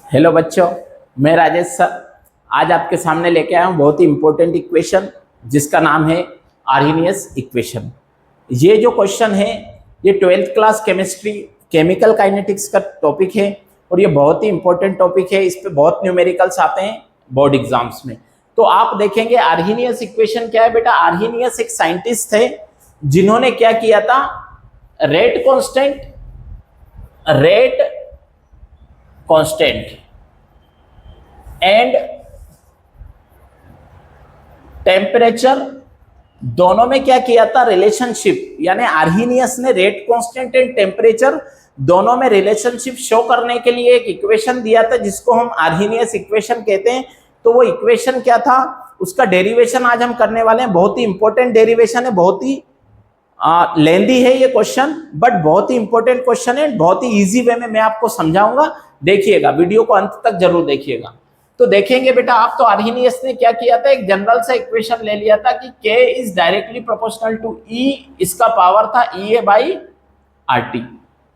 Hello बच्चों, मैं Rajesh sir आज आपके सामने लेके आया हूँ बहुत ही इंपॉर्टेंट इक्वेशन जिसका नाम है आर्हेनियस इक्वेशन। ये जो क्वेश्चन है ये 12th class chemistry chemical kinetics का टॉपिक है और ये बहुत ही इंपॉर्टेंट टॉपिक है। इस पे बहुत न्यूमेरिकल्स आते हैं बोर्ड एग्जाम्स में। तो आप देखेंगे आर्हेनियस इक्वेशन क्या है बेटा। आर्हेनियस एक साइंटिस्ट थे जिन्होंने क्या किया था, रेट कांस्टेंट एंड टेम्परेचर दोनों में क्या किया था, रिलेशनशिप। यानी आर्हेनियस ने रेट कांस्टेंट एंड टेम्परेचर दोनों में रिलेशनशिप शो करने के लिए एक इक्वेशन दिया था जिसको हम आर्हेनियस इक्वेशन कहते हैं। तो वो इक्वेशन क्या था, उसका डेरिवेशन आज हम करने वाले हैं। बहुत ही इंपॉर्टेंट डेरिवेशन है, बहुत ही लेंदी है ये क्वेश्चन, बट बहुत ही इंपॉर्टेंट क्वेश्चन है। बहुत ही इजी वे में मैं आपको समझाऊंगा, देखिएगा, वीडियो को अंत तक जरूर देखिएगा। तो देखेंगे बेटा आप, तो आर्हेनियस ने क्या किया था, एक जनरल सा इक्वेशन ले लिया था कि K is directly proportional to E, इसका पावर था EA बाई RT।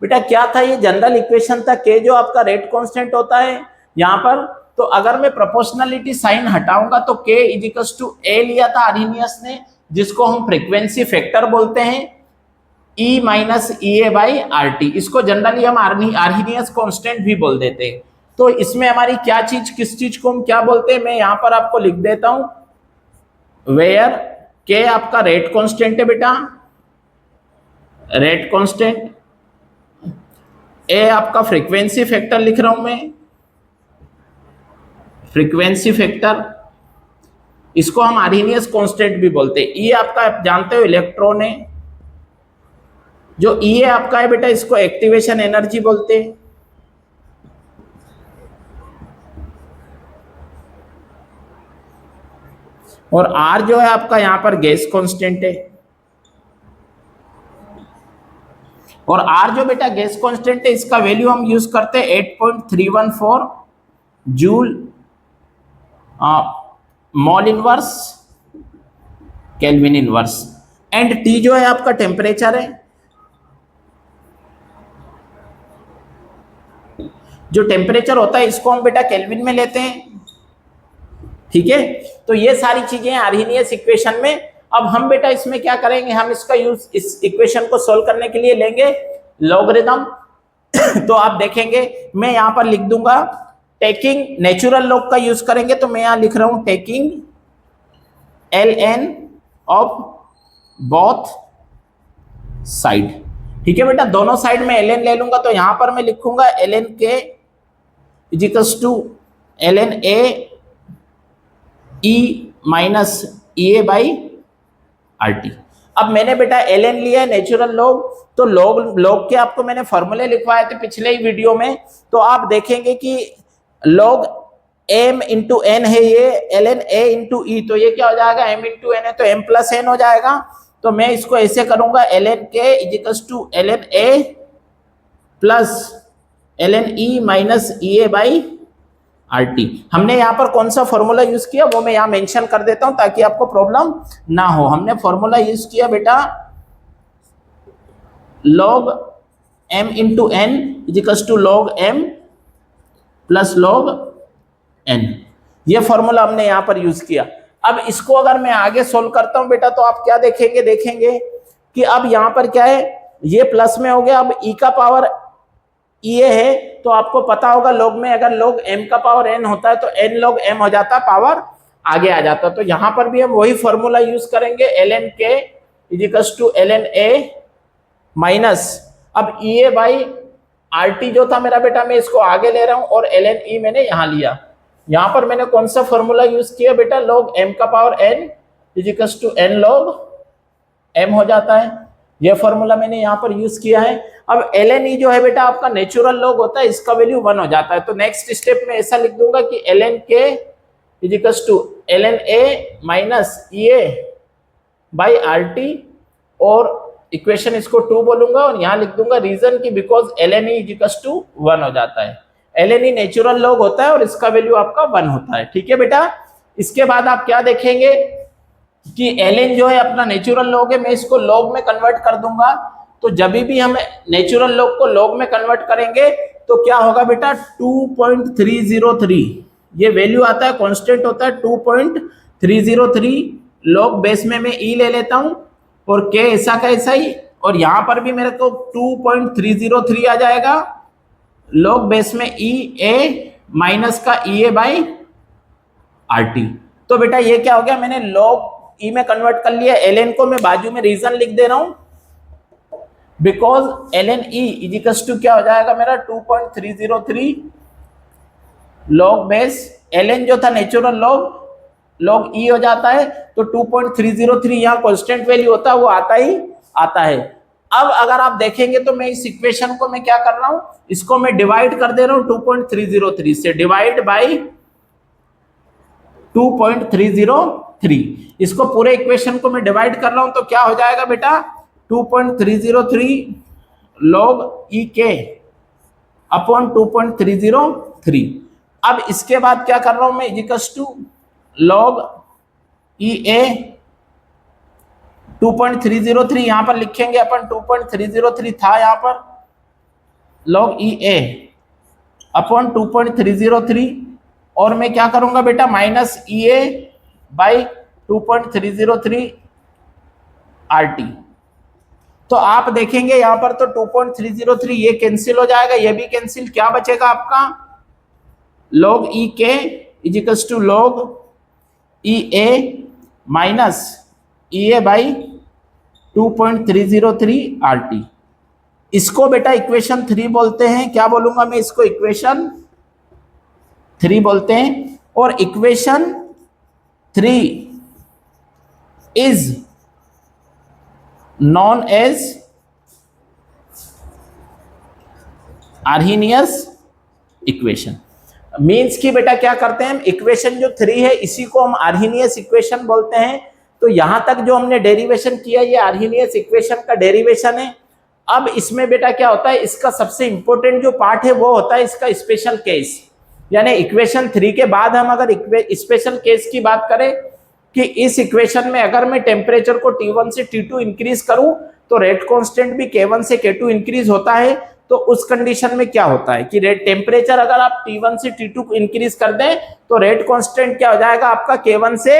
बेटा क्या था, ये जनरल इक्वेशन था। K जो आपका रेट कांस्टेंट होता है यहाँ पर, तो अगर मैं प्रोपोर्शनलिटी साइन हटाऊंगा तो K is equals to A लिया था आर्हेनियस ने, जिसको हम फ्रीक्वेंसी फैक्टर बोलते हैं, E minus EA by RT। इसको जनरली हम आर्हेनियस कांस्टेंट भी बोल देते हैं। तो इसमें हमारी क्या चीज, किस चीज को हम क्या बोलते हैं, मैं यहां पर आपको लिख देता हूं। वेयर K आपका रेट कांस्टेंट है बेटा, रेट कांस्टेंट। A आपका फ्रीक्वेंसी फैक्टर लिख रहा हूं मैं, फ्रीक्वेंसी फैक्टर, इसको हम आर्हेनियस कांस्टेंट भी बोलते हैं। E आपका आप जानते हो इलेक्ट्रॉन है, जो E है आपका है बेटा, इसको एक्टिवेशन एनर्जी बोलते हैं। और R जो है आपका यहां पर गैस कांस्टेंट है। और R जो बेटा गैस कांस्टेंट है, इसका वैल्यू हम यूज करते हैं 8.314 joule mall inverse kelvin inverse. And T जो है आपका टेम्परेचर है, जो टेम्परेचर होता है इसको हम बेटा केल्विन में लेते हैं। ठीक है, तो ये सारी चीजें आर्हेनियस इक्वेशन में। अब हम बेटा इसमें क्या करेंगे, हम इसका यूज इस इक्वेशन को सोल्व करने के लिए लेंगे लॉगरिथम। तो आप देखेंगे मैं यहां पर लिख दूंगा टेकिंग नेचुरल लॉग का यूज करेंगे। तो मैं यहां लिख रहा हूं taking ln of both side. ठीक है बेटा, दोनों साइड में ln ले लूंगा। तो यहां पर मैं लिखूंगा ln k is equals to ln a E minus EA by RT। अब मैंने बेटा ln लिया है नेचुरल लॉग, तो लॉग के आपको मैंने फॉर्मूले लिखवाए थे पिछले ही वीडियो में। तो आप देखेंगे कि लॉग m इंटू n है ये, ln a इंटू E, तो ये क्या हो जाएगा, m इंटू n है तो m प्लस n हो जाएगा। तो मैं इसको ऐसे करूंगा ln k is equals to ln a plus ln E minus EA by RT। हमने यहाँ पर कौन सा फॉर्मूला यूज किया वो मैं यहाँ मेंशन कर देता हूं ताकि आपको प्रॉब्लम ना हो। हमने फॉर्मूला यूज किया बेटा log m into n is equals to log m plus log n। ये फॉर्मूला हमने यहाँ पर यूज किया। अब इसको अगर मैं आगे सोल्व करता हूं बेटा, तो आप क्या देखेंगे कि अब यहाँ पर क्या है, ये प्लस में हो गया। अब e का पावर ये है, तो आपको पता होगा लॉग में अगर log m का पावर n होता है तो n log m हो जाता है, पावर आगे आ जाता है। तो यहां पर भी हम वही फॉर्मूला यूज करेंगे, ln k is equals to ln a minus, अब EA बाई RT जो था मेरा बेटा, मैं इसको आगे ले रहा हूं और ln E मैंने यहां लिया। यहां पर मैंने कौन सा फॉर्मूला यूज किया बेटा, log m का power n is equals to n log m हो जाता है। यह फॉर्मूला मैंने यहाँ पर यूज किया है। अब ln E जो है बेटा आपका नेचुरल लॉग होता है, इसका वैल्यू 1 हो जाता है। तो नेक्स्ट स्टेप में ऐसा लिख दूंगा कि ln k is equals to ln a minus EA by RT, और इक्वेशन इसको 2 बोलूंगा और यहाँ लिख दूंगा रीजन की because ln E is equals to 1 हो जाता है। ln E नेचुरल लॉग होता है और इसका वैल्यू आपका 1 होता है। ठीक है बेटा, इसके बाद आप क्या देखेंगे कि ln जो है अपना नेचुरल लॉग है, मैं इसको लॉग में कन्वर्ट कर दूंगा। तो जब भी हम नेचुरल लॉग को लॉग में कन्वर्ट करेंगे तो क्या होगा बेटा 2.303, ये वैल्यू आता है कांस्टेंट होता है 2.303 लॉग बेस में मैं ई ले लेता हूं और के ऐसा का ऐसा ही, और यहां पर भी मेरे को 2.303 आ जाएगा लॉग बेस में ई ए माइनस का E A by R T. तो बेटा ये क्या हो गया, मैंने लॉग ई में कन्वर्ट कर लिया, एल को मैं बाजू में रीजन लिख दे रहा हूं, because L N E is equals to क्या हो जाएगा मेरा 2.303 लॉग बेस, एल जो था नेचुरल लॉग, लॉग ई हो जाता है, तो 2.303 यहाँ कांस्टेंट वैल्यू होता है, वो आता ही आता है। अब अगर आप देखेंगे तो मैं इस इक्वेशन को मैं क्या कर रहा हूं, इसको मैं डिवाइड कर दे रहा हूं 2.303 से, डिवाइड बाई 2.303, इसको पूरे इक्वेशन को मैं डिवाइड कर रहा हूं तो क्या हो जाएगा बेटा 2.303 log ई के अपॉन 2.303। अब इसके बाद क्या कर रहा हूं मैं, इक्वल्स टू log ई ए 2.303 यहां पर लिखेंगे अपन, 2.303 था यहां पर, log ई ए अपॉन 2.303, और मैं क्या करूंगा बेटा minus E A by 2.303 R T. तो आप देखेंगे यहां पर तो 2.303 ये कैंसिल हो जाएगा, ये भी कैंसिल, क्या बचेगा आपका log E K is equals to log E A minus E A by 2.303 R T. इसको बेटा इक्वेशन 3 बोलते हैं, क्या बोलूंगा मैं इसको, इक्वेशन 3 बोलते हैं, और equation 3 is known as Arrhenius equation. Means कि बेटा क्या करते हैं हम, इक्वेशन जो 3 है इसी को हम आर्हीनियस इक्वेशन बोलते हैं। तो यहां तक जो हमने डेरिवेशन किया ये आर्हीनियस इक्वेशन का डेरिवेशन है। अब इसमें बेटा क्या होता है, इसका सबसे इंपॉर्टेंट जो पार्ट है वो होता है इसका स्पेशल केस, यानी इक्वेशन 3 के बाद हम अगर स्पेशल केस की बात करें कि इस इक्वेशन में अगर मैं टेम्परेचर को T1 से T2 इंक्रीज करूं तो रेट कांस्टेंट भी K1 से K2 इंक्रीज होता है। तो उस कंडीशन में क्या होता है कि रेट टेम्परेचर अगर आप T1 से T2 को इंक्रीज कर दें तो रेट कांस्टेंट क्या हो जाएगा आपका K1 से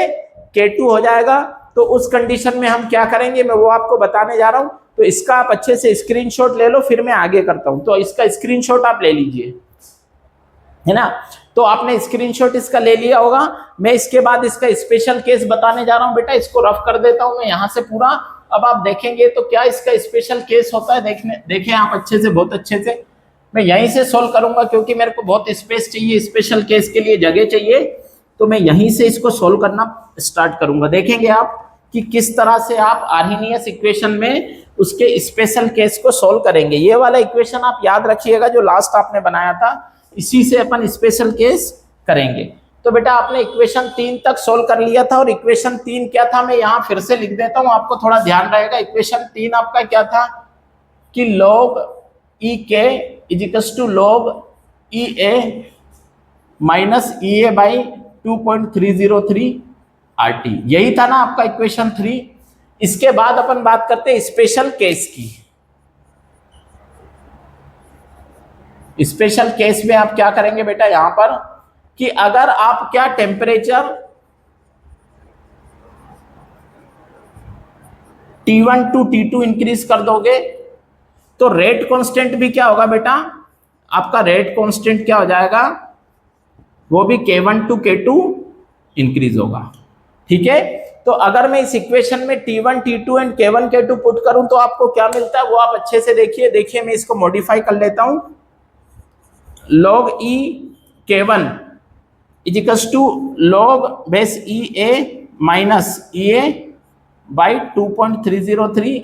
K2 हो जाएगा। तो उस कंडीशन में हम क्या करेंगे मैं वो आपको बताने जा रहा हूं। तो इसका आप अच्छे से स्क्रीनशॉट ले लो, फिर मैं आगे करता हूं। तो इसका स्क्रीनशॉट आप ले लीजिए, है ना। तो आपने स्क्रीनशॉट इसका ले लिया होगा। मैं इसके बाद इसका स्पेशल केस बताने जा रहा हूं बेटा, इसको रफ कर देता हूं मैं यहां से पूरा। अब आप देखेंगे तो क्या इसका स्पेशल केस होता है, देखें आप अच्छे से, बहुत अच्छे से। मैं यहीं से सोल्व करूंगा क्योंकि मेरे को बहुत स्पेस चाहिए, स्पेशल केस के लिए जगह चाहिए, तो मैं यहीं से इसको सोल्व करना स्टार्ट करूंगा। देखेंगे आप कि किस तरह से आप आर्हीनियस इक्वेशन में उसके स्पेशल केस को सोल्व करेंगे। ये वाला इक्वेशन आप याद रखिएगा जो लास्ट आपने बनाया था, इसी से अपन स्पेशल केस करेंगे। तो बेटा आपने इक्वेशन 3 तक सोल्व कर लिया था, और इक्वेशन 3 क्या था मैं यहाँ फिर से लिख देता हूँ, आपको थोड़ा ध्यान रहेगा। इक्वेशन 3 आपका क्या था कि log E K is equals to log E A minus E A by 2.303 R T, यही था ना आपका इक्वेशन 3। इसके बाद अपन बात करते हैं स्पेशल केस की। स्पेशल केस में आप क्या करेंगे बेटा यहां पर कि अगर आप क्या temperature T1 to T2 increase कर दोगे तो रेट कांस्टेंट भी क्या होगा बेटा, आपका रेट कांस्टेंट क्या हो जाएगा, वो भी K1 टू K2 इंक्रीज होगा। ठीक है, तो अगर मैं इस इक्वेशन में T1 T2 and K1 K2 put करूं तो आपको क्या मिलता है वो आप अच्छे से देखिए। मैं इसको मॉडिफाई कर लेता हूं। log e K1 is equals to log base E A minus E A by 2.303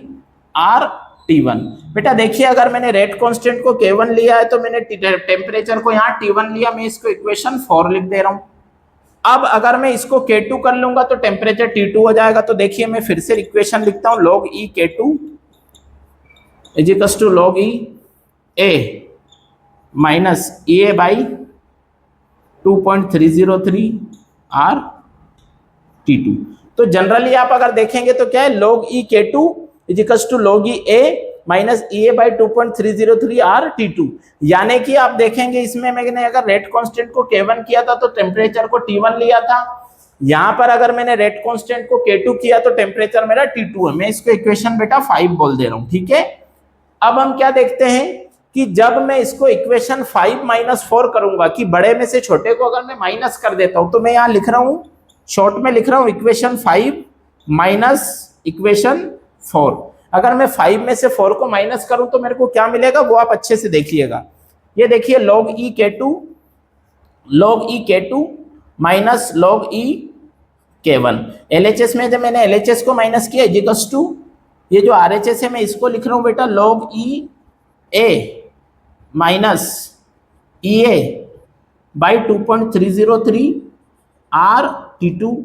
R T1। बेटा देखिए अगर मैंने रेट कांस्टेंट को K1 लिया है तो मैंने टेम्परेचर को यहाँ T1 लिया, मैं इसको इक्वेशन 4 लिख दे रहा हूं। अब अगर मैं इसको K2 कर लूंगा तो टेम्परेचर T2 हो जाएगा। तो देखिए मैं फिर से इक्वेशन लिखता हूं, log e K2 is equals to log e a minus E A by 2.303 R T2। तो जनरली आप अगर देखेंगे तो क्या है, log e K2 is equals to log e a minus E A by 2.303 R T2। यानी कि आप देखेंगे इसमें मैंने अगर रेट कांस्टेंट को K1 किया था तो टेम्परेचर को T1 लिया था, यहां पर अगर मैंने रेट कांस्टेंट को K2 किया तो टेम्परेचर मेरा T2 है। मैं इसको इक्वेशन बेटा 5 बोल दे रहा हूं, ठीक है। अब हम क्या देखते हैं कि जब मैं इसको इक्वेशन 5 माइनस 4 करूंगा कि बड़े में से छोटे को अगर मैं माइनस कर देता हूं, तो मैं यहां लिख रहा हूं शॉर्ट में लिख रहा हूं इक्वेशन 5 माइनस इक्वेशन 4। अगर मैं 5 में से 4 को माइनस करूं तो मेरे को क्या मिलेगा वो आप अच्छे से देखिएगा। ये देखिए log e k2 minus log e k1। LHS में जब मैंने LHS को माइनस किया इक्वल्स टू ये जो RHS है मैं इसको लिख रहा हूं बेटा log e a minus E A by 2.303 R T2।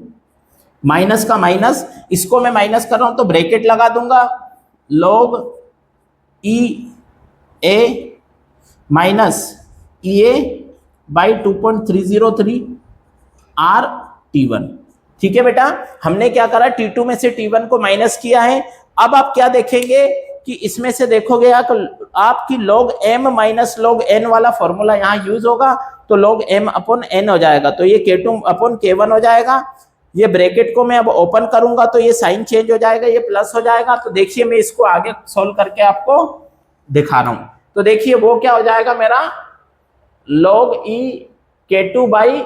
Minus का माइनस, इसको मैं माइनस कर रहा हूं तो ब्रैकेट लगा दूंगा log E A minus E A by 2.303 R T1। ठीक है बेटा, हमने क्या करा T2 में से T1 को माइनस किया है। अब आप क्या देखेंगे कि इसमें से देखोगे आपकी log m minus log n वाला फॉर्मूला यहाँ यूज होगा, तो log m अपॉन n हो जाएगा, तो ये K2 अपॉन K1 हो जाएगा। ये ब्रैकेट को मैं अब ओपन करूंगा तो ये साइन चेंज हो जाएगा, ये प्लस हो जाएगा। तो देखिए मैं इसको आगे सोल्व करके आपको दिखा रहा हूं। तो देखिए वो क्या हो जाएगा मेरा log e K2 बाई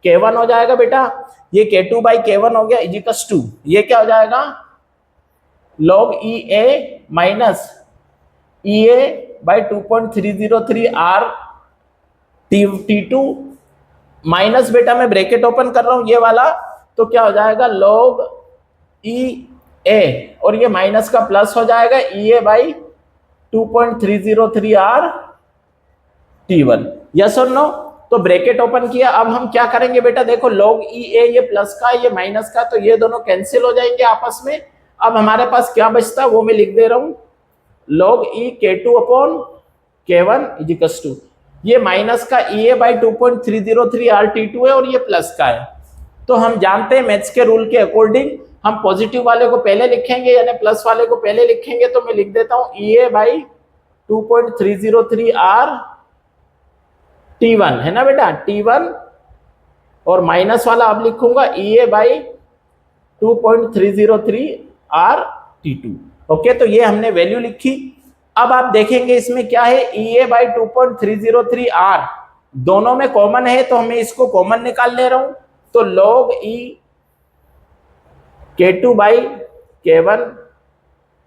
K1 हो जाएगा बेटा। ये K2 बाई K1 हो गया इजिकल्स टू ये क्या हो जाएगा log E A minus E A by 2.303 R T2 minus बेटा मैं ब्रैकेट ओपन कर रहा हूं ये वाला, तो क्या हो जाएगा log ई ए और ये माइनस का प्लस हो जाएगा ई A by 2.303 R T1। Yes और नो? तो ब्रैकेट ओपन किया। अब हम क्या करेंगे बेटा, देखो log ई ए ये प्लस का ये माइनस का, तो ये दोनों कैंसिल हो जाएंगे आपस में। अब हमारे पास क्या बचता है वो मैं लिख दे रहा हूं log E K2 upon K1 is equals to ये माइनस का E A by 2.303 R T2 है और ये प्लस का है। तो हम जानते हैं मैथ्स के रूल के अकॉर्डिंग हम पॉजिटिव वाले को पहले लिखेंगे यानी प्लस वाले को पहले लिखेंगे। तो मैं लिख देता हूं ई ए बाई 2.303 आर T1 है ना बेटा, T1 और माइनस वाला अब लिखूंगा ई A by 2.303 R T2। Okay, तो ये हमने वैल्यू लिखी। अब आप देखेंगे इसमें क्या है ई ए बाई 2.303 आर दोनों में कॉमन है, तो हमें इसको कॉमन निकाल ले रहा हूं। तो log e K2 बाई K1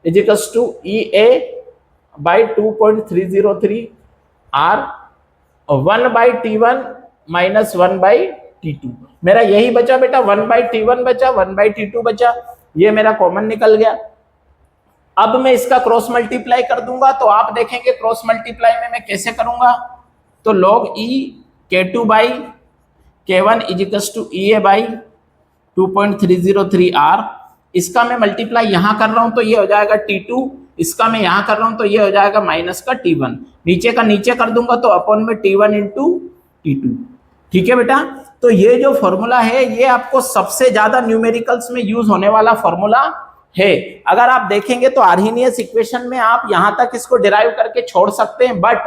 is equals to E A by 2.303 R 1 by T1 minus 1 by T2। मेरा यही बचा बेटा 1 बाई T1 बचा 1 बाई T2 बचा, ये मेरा कॉमन निकल गया। अब मैं इसका क्रॉस मल्टीप्लाई कर दूंगा, तो आप देखेंगे क्रॉस मल्टीप्लाई में मैं कैसे करूंगा। तो log e K2 बाई K1 is equals to E A by 2.303 R, इसका मैं मल्टीप्लाई यहां कर रहा हूं तो ये हो जाएगा T2, इसका मैं यहां कर रहा हूं तो ये हो जाएगा माइनस का T1, नीचे का नीचे कर दूंगा तो अपॉन में T1 इंटू T2। ठीक है बेटा, तो ये जो फॉर्मूला है ये आपको सबसे ज्यादा न्यूमेरिकल्स में यूज होने वाला फॉर्मूला है। अगर आप देखेंगे तो आर्हीनियस इक्वेशन में आप यहां तक इसको डिराइव करके छोड़ सकते हैं, बट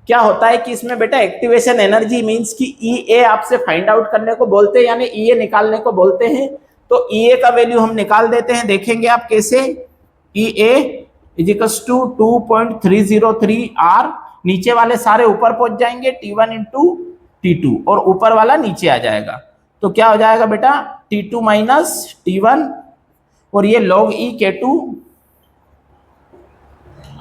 क्या होता है कि इसमें बेटा एक्टिवेशन एनर्जी मींस कि ई ए आपसे फाइंड आउट करने को बोलते हैं यानी ई ए निकालने को बोलते हैं। तो ई ए का वैल्यू हम निकाल देते हैं, देखेंगे आप कैसे। ई ए इजिकल्स टू 2.303 आर, नीचे वाले सारे ऊपर पहुंच जाएंगे T1 इंटू T2 और ऊपर वाला नीचे आ जाएगा। तो क्या हो जाएगा बेटा T2 माइनस T1 और ये log e K2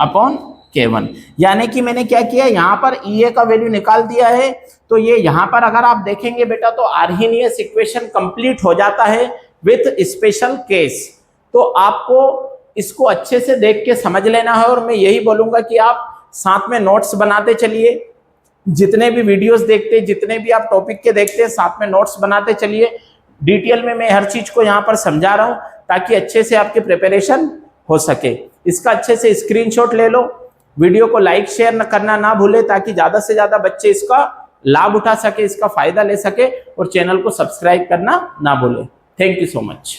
upon K1। यानी कि मैंने क्या किया यहाँ पर ई ए का वैल्यू निकाल दिया है। तो ये यहाँ पर अगर आप देखेंगे बेटा तो आर्हीनियस इक्वेशन कंप्लीट हो जाता है विथ स्पेशल केस। तो आपको इसको अच्छे से देख के समझ लेना है और मैं यही बोलूंगा कि आप साथ में नोट्स बनाते चलिए, जितने भी वीडियोस देखते, जितने भी आप टॉपिक के देखते हैं साथ में नोट्स बनाते चलिए। डिटेल में मैं हर चीज को यहाँ पर समझा रहा हूँ ताकि अच्छे से आपकी प्रिपरेशन हो सके। इसका अच्छे से स्क्रीनशॉट ले लो, वीडियो को लाइक शेयर करना ना भूले ताकि ज्यादा से ज्यादा बच्चे इसका लाभ उठा सके, इसका फायदा ले सके और चैनल को सब्सक्राइब करना ना भूले। Thank you so much.